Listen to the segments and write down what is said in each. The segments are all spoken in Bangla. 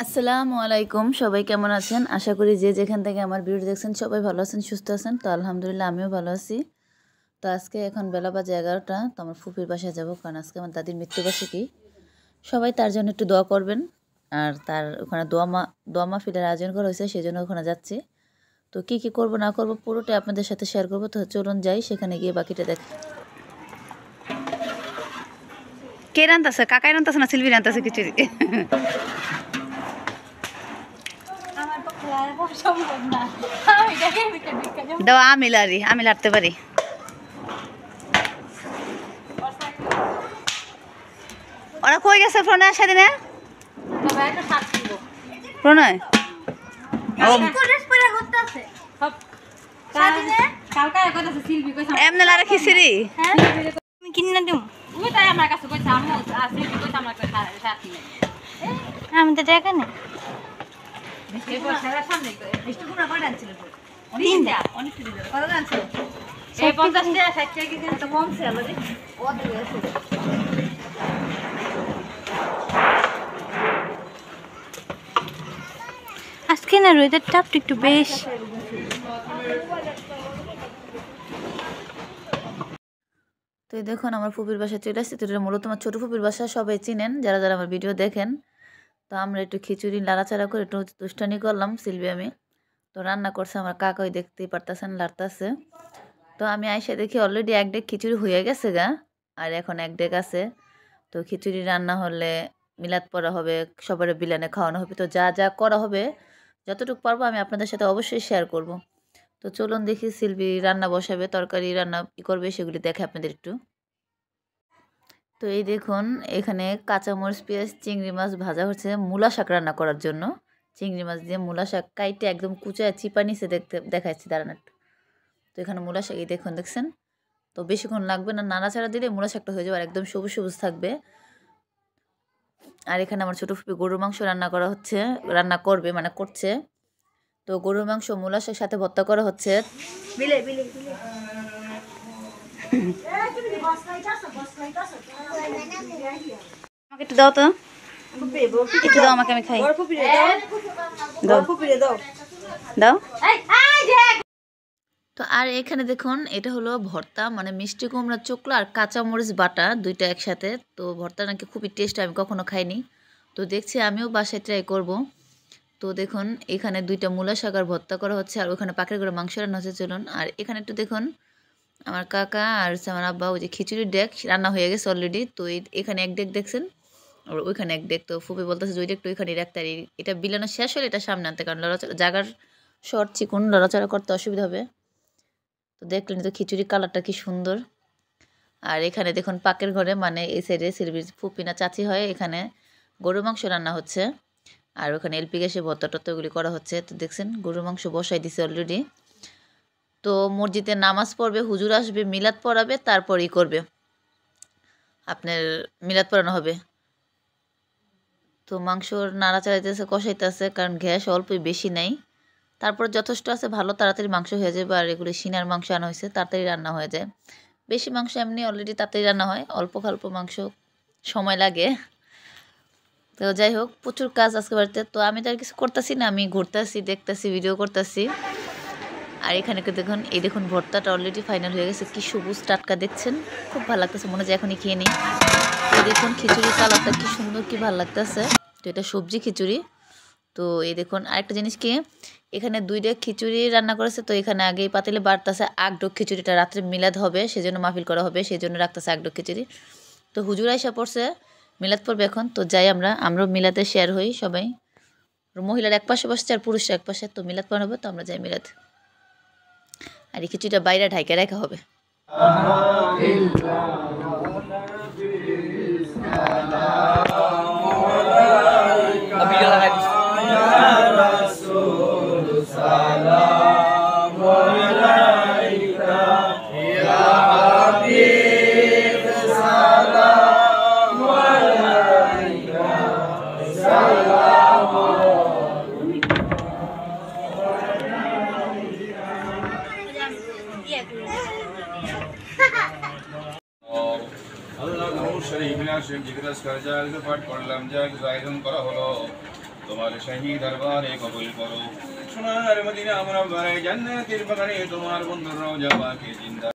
আসসালামু আলাইকুম, সবাই কেমন আছেন? আশা করি যে যেখান থেকে আমার ভিডিও দেখছেন সবাই ভালো আছেন, সুস্থ আছেন। তো আলহামদুলিল্লাহ আমিও ভালো আছি। তো আজকে এখন বেলা বাজে 11টা। তো আমার ফুপির বাসায় যাব, কারণ আজকে আমার দাদির মৃত্যুবার্ষিকী। সবাই তার জন্য একটু দোয়া করবেন। আর তার ওখানে দোয়া মাহফিলের আয়োজন করা হয়েছে, সেই জন্য ওখানে যাচ্ছি। তো কি কি করব না করব পুরোটাই আপনাদের সাথে শেয়ার করব। তো চলুন যাই, সেখানে গিয়ে বাকিটা দেখ। কে রান্তাছে? কাকাই রান্তাছে না সিলভি রান্তাছে খিচুড়ি? দাও, আমি লারি, আমি লাড়তে পারি। ওরা কই গেছে প্রণয় সেদিনে? প্রণয় এমনি লারা খিচুড়ি কিনে দিম। আমি তো টাকা নেই। আজকে না রোদের তাপটা একটু বেশ। তো দেখুন আমার ফুপির বাসা চলে আসছে। তো এটা মূলত আমার ছোটো ফুপির বাসা, সবাই চিনেন যারা যারা আমার ভিডিও দেখেন। তো আমরা একটু খিচুড়ি লাড়াচাড়া করে একটু দুষ্টানি করলাম সিলভি আমি। তো রান্না করছে আমার কাকাই, দেখতেই পারতেছেন লাড়তাছে। তো আমি আইসা দেখি অলরেডি এক ডেক খিচুড়ি হয়ে গেছে গা, আর এখন এক ডেক আছে। তো খিচুড়ি রান্না হলে মিলাদ পড়া হবে, সবার বিলানে খাওয়ানো হবে। তো যা যা করা হবে যতটুকু পারবো আমি আপনাদের সাথে অবশ্যই শেয়ার করব। তো চলুন দেখি সিলভি রান্না বসাবে, তরকারি রান্না কী করবে সেগুলি দেখে আপনাদের একটু। তো এই দেখুন এখানে কাঁচামরিচ, পেঁয়াজ, চিংড়ি মাছ ভাজা হচ্ছে মূলা শাক রান্না করার জন্য। চিংড়ি মাছ দিয়ে মূলা শাক কাইটে একদম কুচায় চিপা নিচে দেখাচ্ছি, দাঁড়ান একটু। তো এখানে মূলা শাক এই দেখুন, দেখছেন? তো বেশিক্ষণ লাগবে না, নাড়াচাড়া দিলে মূলা শাকটা হয়ে যাবে আর একদম সবুজ সবুজ থাকবে। আর এখানে আমার ছোটো ফুপি গরুর মাংস রান্না করবে, মানে করছে। তো গরুর মাংস মূলা শাকের সাথে ভর্তা করা হচ্ছে। আমাকে একটু দাও তো, একটু দাও আমাকে, আমি খাই। দাও। তো আর এখানে দেখুন এটা হলো ভর্তা, মানে মিষ্টি কুমড়া চোকলা আর কাঁচামরিচ বাটা দুইটা একসাথে। তো ভর্তা নাকি খুবই টেস্ট, আমি কখনো খাইনি। তো দেখছি আমিও বাসায় ট্রাই করব। তো দেখুন এখানে দুইটা মূলা শাক আর ভর্তা করা হচ্ছে, আর ওখানে পাখির করে মাংস রান্না হচ্ছে। চলুন আর এখানে একটু দেখুন আমার কাকা আর আমার আব্বা ওই যে খিচুড়ির ডেক রান্না হয়ে গেছে অলরেডি। তো এখানে এক ডেক দেখছেন, আর ওইখানে এক ডেক। তো ফুপি বলতেছে যে ওই ডেকটা ওইখানে রাখতে, আর এটা বিলানো শেষ হলে এটা সামনে আনতে, কারণ লড়াচড়া জাগার শর্ট চিকুন, লড়াচড়া করতে অসুবিধা হবে। তো দেখলেন তো খিচুড়ির কালারটা কি সুন্দর। আর এখানে দেখুন পাকের ঘরে, মানে এই সাইডে সিলভির ফুপি না চাচি হয়, এখানে গরুর মাংস রান্না হচ্ছে। আর ওখানে এলপি গ্যাসে ভর্তা টর্তা এগুলি করা হচ্ছে। তো দেখছেন গরুর মাংস বসাই দিছে অলরেডি। তো মসজিদে নামাজ পড়বে, হুজুর আসবে, মিলাদ পড়াবে, তারপরই করবে আপনার মিলাদ পড়ানো হবে। তো মাংসর নাড়াচাড়াইতেছে, কষাইতেছে, কারণ গ্যাস অল্পই, বেশি নাই। তারপর যথেষ্ট আছে, ভালো তাড়াতাড়ি মাংস হয়ে যাবে। আর এগুলো সিনার মাংস আনা হয়েছে, তাড়াতাড়ি রান্না হয়ে যায়। বেশি মাংস এমনি অলরেডি তাড়াতাড়ি রান্না হয়, অল্প খাল্প মাংস সময় লাগে। তো যাই হোক, প্রচুর কাজ আজকে বাড়িতে। তো আমি তো আর কিছু করতেছি না, আমি ঘুরতেছি, দেখতেছি, ভিডিও করতেছি। আর এখানে দেখুন, এই দেখুন ভর্তাটা অলরেডি ফাইনাল হয়ে গেছে, কি সবুজ টাটকা দেখছেন, খুব ভালো লাগতেছে, মনে হয় এখনই খেয়ে নিই। তো দেখুন খিচুড়ির কালারটা কি সুন্দর, কি ভালো লাগতেছে। তো এটা সবজি খিচুড়ি। তো এই দেখুন আরেকটা জিনিস কি, এখানে দুইটা খিচুড়ি রান্না করেছে। তো এখানে আগেই পাতিলে বাড়তেছে আগডোক খিচুড়িটা, রাত্রে মিলাদ হবে সেজন্য মাহফিল করা হবে, সেই জন্য রাখতেছে আগডোক খিচুড়ি। তো হুজুর আইসা পড়ছে, মিলাদ পড়বে এখন। তো যাই আমরাও মিলাদে শেয়ার হই সবাই। মহিলার এক পাশে বসছে আর পুরুষরা এক পাশে। তো মিলাদ পড়ানো হবে, তো আমরা যাই মিলাদ। আর এই খিচুড়িটা বাইরে ঢাইকে রাখা হবে। পাঠ করলাম, যা কিছু আয়োজন করা হলো। তো তোমার শাহী দরবারে কবুল করো। সোনার মদিনা মুনাওয়ারা জান্নাতের বাগানে তোমার বন্ধুর রওজা পাকে জিন্দা।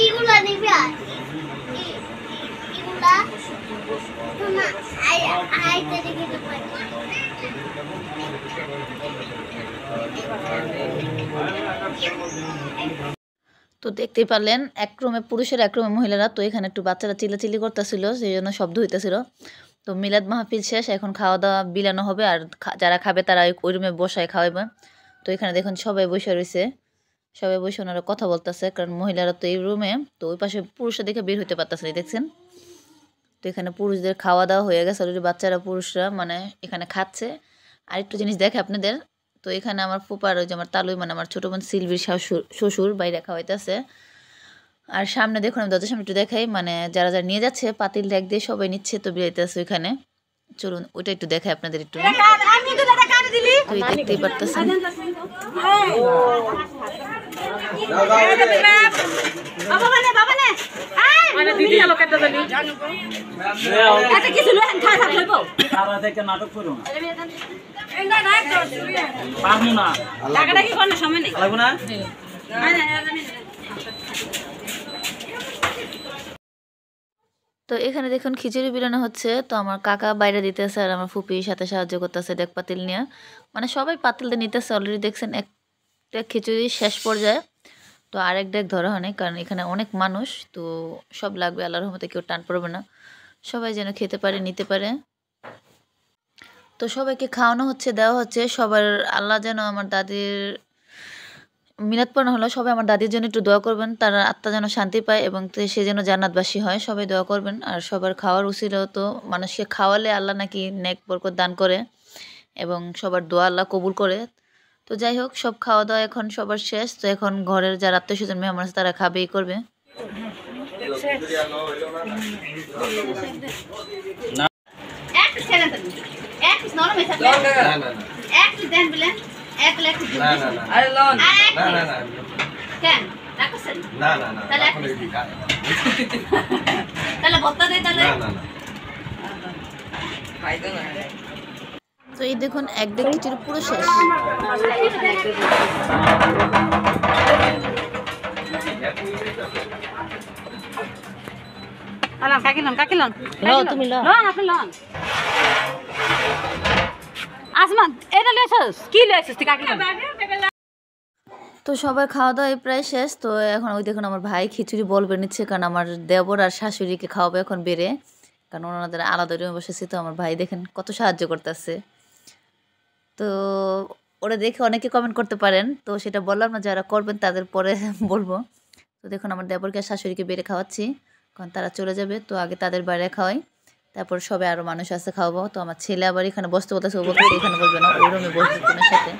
ইগুলা নিবি ইগুলা তোমার আইতে দেখে তো দেখতেই পারলেন এক রুমে পুরুষের এক রুমে মহিলারা। তো এখানে একটু বাচ্চারা চিল্লাচিল্লি করতেছিল, সেই জন্য শব্দ হইতেছিল। তো মিলাদ মাহফিল শেষ, এখন খাওয়া দাওয়া বিলানো হবে, আর যারা খাবে তারা ওই রুমে বসায় খাওয়াবে। তো এখানে দেখুন সবাই বসে রয়েছে, সবাই বসে ওনারা কথা বলতেছে, কারণ মহিলারা তো এই রুমে, তো ওই পাশে পুরুষরা দেখে বের হইতে পারতেছে না, দেখছেন। তো এখানে পুরুষদের খাওয়া দাওয়া হয়ে গেছে অলরেডি, বাচ্চারা পুরুষরা মানে এখানে খাচ্ছে। আর একটু জিনিস দেখে আপনাদের, তো এখানে আমার ফুপার ওই যে আমার তালুই মানে আমার ছোটো বোন সিলভির শ্বশুর বাইরে খাওয়াইতেছে। আর সামনে দেখুন, আমি দরজার সামনে একটু দেখাই, মানে যারা যারা নিয়ে যাচ্ছে পাতিল ঢেক দিয়ে সবাই নিচ্ছে, তো বিলাইতেছে ওইখানে। চলুন ওইটা একটু দেখাই আপনাদের একটু, দেখতেই পারতেছেন। তো এখানে দেখুন খিচুড়ি বিলানো হচ্ছে, তো আমার কাকা বাইরে দিতেছে আর আমার ফুপির সাথে সাহায্য করতেছে ডেক পাতিল নিয়ে, মানে সবাই পাতিল দিয়ে নিতেছে। অলরেডি দেখছেন একটা খিচুড়ি শেষ পর্যায়ে, তো আরেক ডেক ধরা হয়নি, কারণ এখানে অনেক মানুষ, তো সব লাগবে, আল্লাহর রহমতে কেউ টান পড়বে না, সবাই যেন খেতে পারে নিতে পারে। তো সবাইকে খাওয়ানো হচ্ছে, দেওয়া হচ্ছে সবার। আল্লাহ যেন আমার দাদির মিলাদ পড়ানো হলো, সবাই আমার দাদির জন্য একটু দোয়া করবেন, তার আত্মা যেন শান্তি পায় এবং সে যেন জান্নাতবাসী হয়, সবাই দোয়া করবেন। আর সবার খাওয়ার উসিলাও তো মানুষকে খাওয়ালে আল্লাহ নাকি নেক বরকত দান করে এবং সবার দোয়া আল্লাহ কবুল করে। তো যাই হোক, সব খাওয়া দাওয়া এখন সবার শেষ, তো এখন ঘরের যারা আত্মীয় স্বজন মেহমান আছে তারা খাবেই করবে। তো এই দেখুন এক ডেক খিচুড়ি পুরো শেষ। তো সবাই খাওয়া দাওয়া প্রায় শেষ, তো এখন ওই দেখুন আমার ভাই খিচুড়ি বলবে নিচ্ছে, কারণ আমার দেবর আর শাশুড়িকে খাওয়াবে এখন বেড়ে, কারণ ওনাদের আলাদা রুমে বসেছে। তো আমার ভাই দেখেন কত সাহায্য করতেছে। তো ওরা দেখে অনেকে কমেন্ট করতে পারেন, তো সেটা বললাম না, যারা করবেন তাদের পরে বলবো। তো দেখুন আমার দেবরকে আর শাশুড়িকে বেড়ে খাওয়াচ্ছি, কারণ তারা চলে যাবে, তো আগে তাদের বাইরে খাওয়াই, তারপর সবাই আরও মানুষ আছে খাওয়াবো। তো আমার ছেলে আবার এখানে বসতে বলতেছে, ও বলতেছে এখানে বলবে না, ওই রুমে বসবে তোমার সাথে।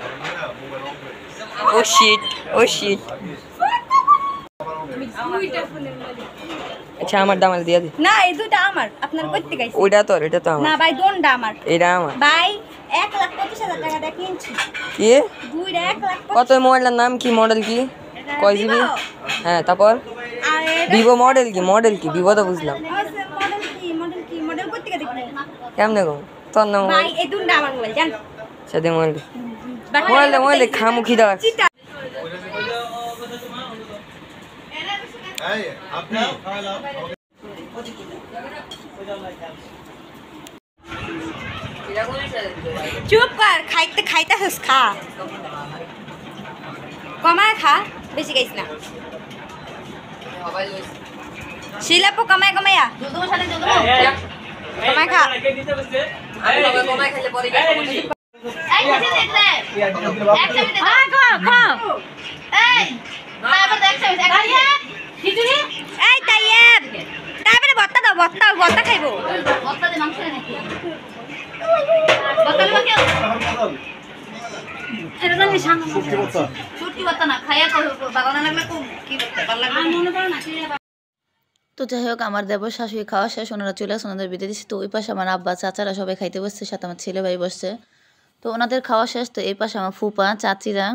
ও শিট, ও শিট। আচ্ছা আমার দামাল দিয়া দি। না এই দুইটা আমার, আপনার কইতে গাইছি। ওইটা তো এটা তো আমার। না ভাই দোনটা আমার। এটা আমার। ভাই 1,25,000 টাকা দিয়ে কিনছি। কি? দুইটা 1,25,000। কত মোবাইলের নাম কি, মডেল কি? কয় জিবি? হ্যাঁ তারপর আর ভিভো মডেল কি? মডেল কি? ভিভো তো বুঝলাম। মডেল কইতে গা দেখি। কেমনে গো? তোর নাম ভাই এই দুইটা আমার মোবাইল জান। সাথে মোবাইল। মোবাইল খামু খিদা লাগছে। এই আপনি খাওয়ালাম। চুপ কর, খাইতাছস খা। কমায় খা, বেশি খাইছ না। শিলাপু কমায় কমায়া। কমায় খা। কমাই খেলে পরে এই তাইয়েব তারপরে ভর্তা দাও, ভর্তা খাইবো। তো যাই হোক, আমার দেবর শাশুড়ি খাওয়া শেষ, ওনারা চলে আসে, ওনাদের বিদায় দিচ্ছে। তো ওই পাশে আমার আব্বা চাচারা সবাই খাইতে বসছে, সাথে আমার ছেলে ভাই বসছে। তো ওনাদের খাওয়া শেষ, তো এই পাশে আমার ফুপা চাচিরা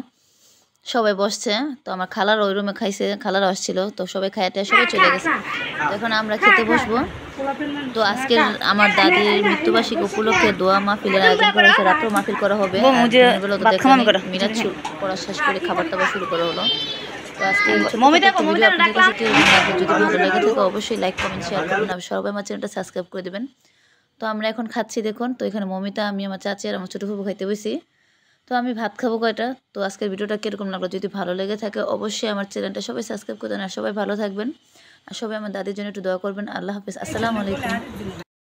সবাই বসছে, তো আমার খালার ওই রুমে খাইছে, খালারা আসছিল, তো সবাই খাইতে সবাই চলে গেছে। তো এখন আমরা খেতে বসবো। তো আজকের আমার দাদির মৃত্যুবার্ষিকী উপলক্ষে দোয়া মাহফিলের আয়োজন করা হয়েছে, রাত্র মাহফিল করা হবে। মিরাজ পড়া শেষ করে খাবার দাবার শুরু করা হলো। তো আজকে ভিডিও আপনাদের কাছে কিরকম লাগবে, যদি ভালো লেগে থাকে অবশ্যই লাইক কমেন্ট শেয়ার করবেন, আর সবাই আমার চ্যানেলটা সাবস্ক্রাইব করে দেবেন। তো আমরা এখন খাচ্ছি দেখুন। তো এখানে মমিতা, আমি, আমার চাচি আর আমার ছোটো ফুফু খাইতে বসি। তো আমি ভাত খাবো কয়টা। তো আজকের ভিডিওটা কীরকম লাগলো, যদি ভালো লেগে থাকে অবশ্যই আমার চ্যানেলটা সবাই সাবস্ক্রাইব করে দেন, আর সবাই ভালো থাকবেন, আর সবাই আমার দাদির জন্য একটু দোয়া করবেন। আল্লাহ হাফেজ, আসসালামু আলাইকুম।